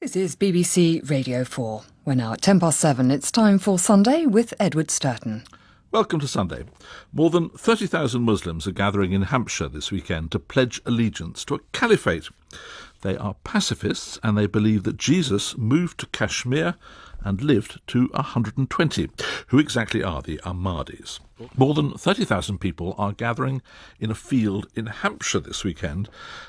This is BBC Radio 4. We're now at 7:10. It's time for Sunday with Edward Stourton. Welcome to Sunday. More than 30,000 Muslims are gathering in Hampshire this weekend to pledge allegiance to a caliphate. They are pacifists and they believe that Jesus moved to Kashmir and lived to 120. Who exactly are the Ahmadis? More than 30,000 people are gathering in a field in Hampshire this weekend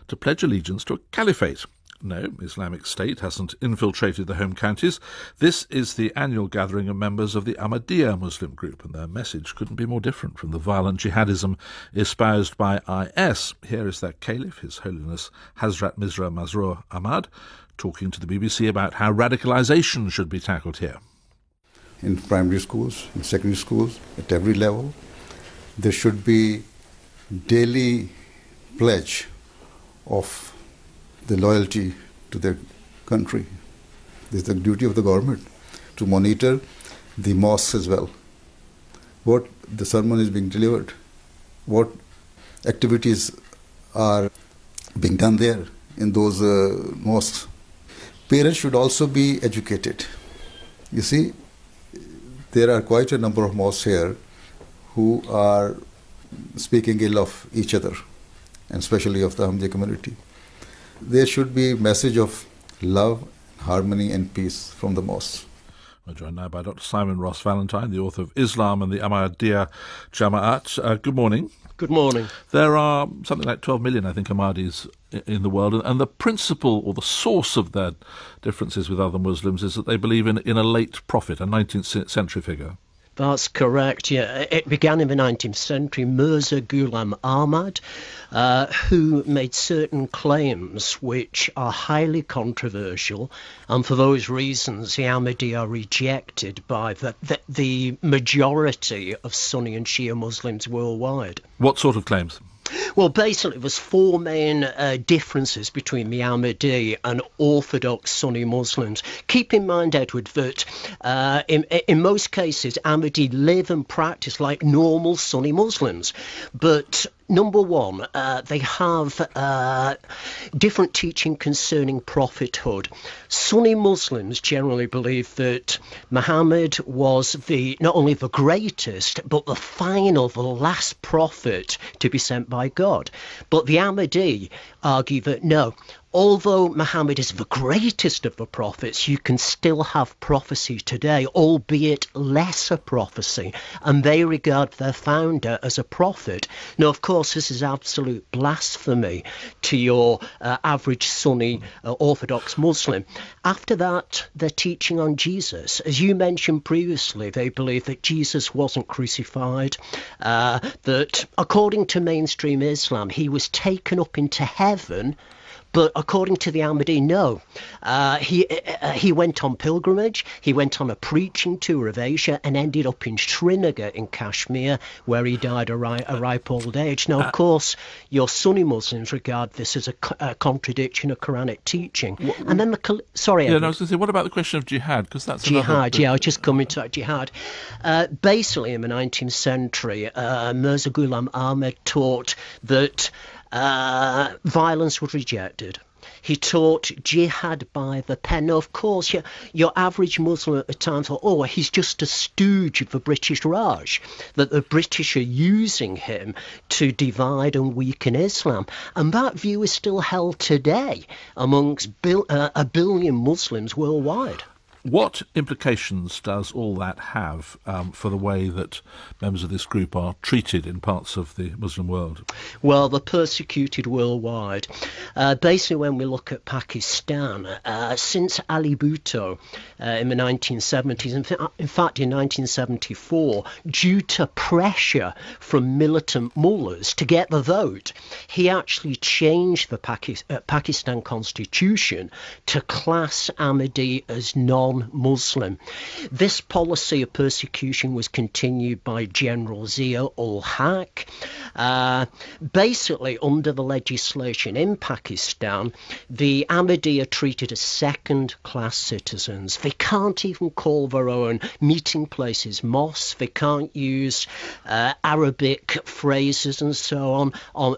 to pledge allegiance to a caliphate. No, Islamic State hasn't infiltrated the home counties. This is the annual gathering of members of the Ahmadiyya Muslim group, and their message couldn't be more different from the violent jihadism espoused by IS. Here is their caliph, His Holiness Hazrat Mirza Masroor Ahmad, talking to the BBC about how radicalisation should be tackled here. In primary schools, in secondary schools, at every level, there should be daily pledge of the loyalty to their country. This is the duty of the government to monitor the mosques as well. What the sermon is being delivered, what activities are being done there in those mosques. Parents should also be educated. You see, there are quite a number of mosques here who are speaking ill of each other, and especially of the Ahmadiyya community. There should be a message of love, harmony and peace from the mosque. We're joined now by Dr. Simon Ross Valentine, the author of Islam and the Ahmadiyya Jama'at. Good morning. Good morning. There are something like 12 million, I think, Ahmadis in the world, and the principle or the source of their differences with other Muslims is that they believe in a late prophet, a 19th century figure. That's correct, yeah. It began in the 19th century. Mirza Ghulam Ahmad, who made certain claims which are highly controversial, and for those reasons the Ahmadiyya are rejected by the majority of Sunni and Shia Muslims worldwide. What sort of claims? Well, basically, there's four main differences between the Ahmadi and Orthodox Sunni Muslims. Keep in mind, Edward, that in most cases, Ahmadi live and practice like normal Sunni Muslims. But number one, they have different teaching concerning prophethood. Sunni Muslims generally believe that Muhammad was not only the greatest, but the last prophet to be sent by God. But the Ahmadi argue that no, although Muhammad is the greatest of the prophets, you can still have prophecy today, albeit lesser prophecy, and they regard their founder as a prophet. Now, of course, this is absolute blasphemy to your average Sunni Orthodox Muslim. After that, they're teaching on Jesus. As you mentioned previously, they believe that Jesus wasn't crucified, that according to mainstream Islam, he was taken up into heaven. But according to the Ahmadi, no. He went on pilgrimage, he went on a preaching tour of Asia and ended up in Srinagar in Kashmir, where he died a ripe old age. Now, of course, your Sunni Muslims regard this as a contradiction of Quranic teaching. And then sorry, yeah, no, I was going to say, what about the question of jihad? Because that's jihad. Yeah, I was just coming to jihad. Basically, in the 19th century, Mirza Ghulam Ahmad taught that violence was rejected. He taught jihad by the pen. Now, of course, your average Muslim at the time thought, oh, he's just a stooge of the British Raj, that the British are using him to divide and weaken Islam. And that view is still held today amongst a billion Muslims worldwide. What implications does all that have for the way that members of this group are treated in parts of the Muslim world? Well, they're persecuted worldwide. Basically, when we look at Pakistan, since Ali Bhutto in the 1970s, in fact in 1974, due to pressure from militant mullahs to get the vote, he actually changed the Pakistan constitution to class Ahmadi as non non-Muslim. This policy of persecution was continued by General Zia-ul-Haq. Basically, under the legislation in Pakistan, the Ahmadiyya are treated as second-class citizens. They can't even call their own meeting places mosques. They can't use Arabic phrases and so on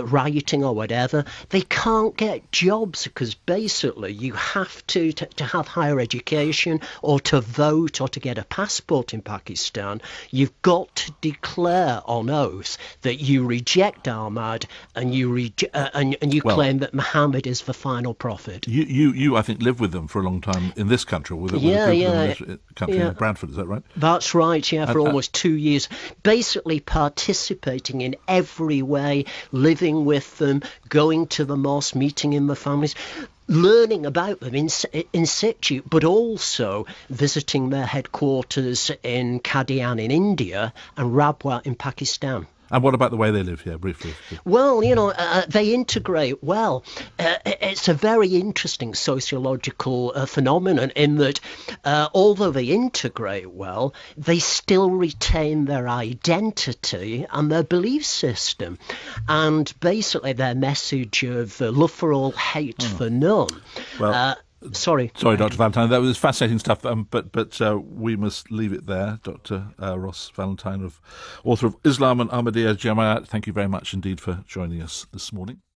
writing or whatever. They can't get jobs because basically you have to have higher education or to vote or to get a passport in Pakistan. You've got to declare on oath that you reject Ahmad and you claim that Muhammad is the final prophet. You I think lived with them for a long time in this country, with a group in country in Bradford, is that right? That's right, for almost 2 years, basically participating in every way, living with them, going to the mosque, meeting in the families, learning about them in situ, but also visiting their headquarters in Qadian in India and Rabwa in Pakistan. And what about the way they live here, briefly? Well, they integrate well. It's a very interesting sociological phenomenon in that although they integrate well, they still retain their identity and their belief system. And basically their message of love for all, hate for none. Well, Sorry, Dr. Valentine. That was fascinating stuff. But we must leave it there. Dr. Ross Valentine, author of Islam and Ahmadiyya Jamaat. Thank you very much indeed for joining us this morning.